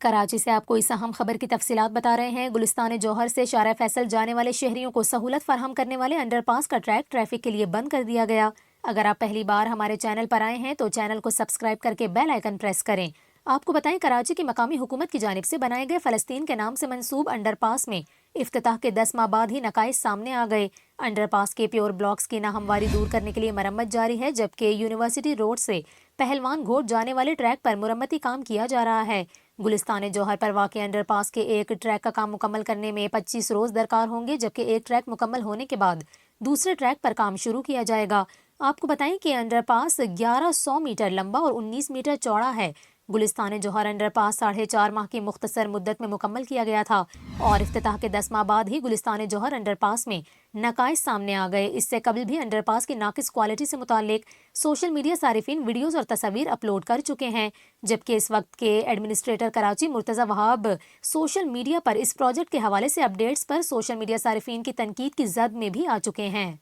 کراچی سے آپ کو اس اہم خبر کی تفصیلات بتا رہے ہیں۔ گلستان جوہر سے شارع فیصل جانے والے شہریوں کو سہولت فراہم کرنے والے انڈر پاس کا ٹریک ٹریفک کے لیے بند کر دیا گیا۔ اگر آپ پہلی بار ہمارے چینل پر آئے ہیں تو چینل کو سبسکرائب کر کے بیل آئیکن پریس کریں۔ آپ کو بتائیں، کراچی کی مقامی حکومت کی جانب سے بنائے گئے فلسطین کے نام سے منسوب انڈر پاس میں افتتاح کے 10 ماہ بعد ہی نقائص سامنے آ گئے۔ انڈر پاس کے پیور بلاکس کی ناہمواری دور کرنے کے لیے مرمت جاری ہے، جبکہ یونیورسٹی روڈ سے پہلوان گھوٹ جانے والے ٹریک پر مرمتی کام کیا جا رہا ہے۔ گلستان جوہر پر واقع انڈر پاس کے ایک ٹریک کا کام مکمل کرنے میں 25 روز درکار ہوں گے، جبکہ ایک ٹریک مکمل ہونے کے بعد دوسرے ٹریک پر کام شروع کیا جائے گا۔ آپ کو بتائیں کہ انڈر پاس 1100 میٹر لمبا اور 19 میٹر چوڑا ہے۔ گلستان جوہر انڈر پاس 4.5 ماہ کی مختصر مدت میں مکمل کیا گیا تھا اور افتتاح کے 10 ماہ بعد ہی گلستان جوہر انڈر پاس میں نقائص سامنے آ گئے۔ اس سے قبل بھی انڈر پاس کی ناقص کوالٹی سے متعلق سوشل میڈیا صارفین ویڈیوز اور تصاویر اپلوڈ کر چکے ہیں، جبکہ اس وقت کے ایڈمنسٹریٹر کراچی مرتضی وہاب سوشل میڈیا پر اس پروجیکٹ کے حوالے سے اپڈیٹس پر سوشل میڈیا صارفین کی تنقید کی زد میں بھی آ چکے ہیں۔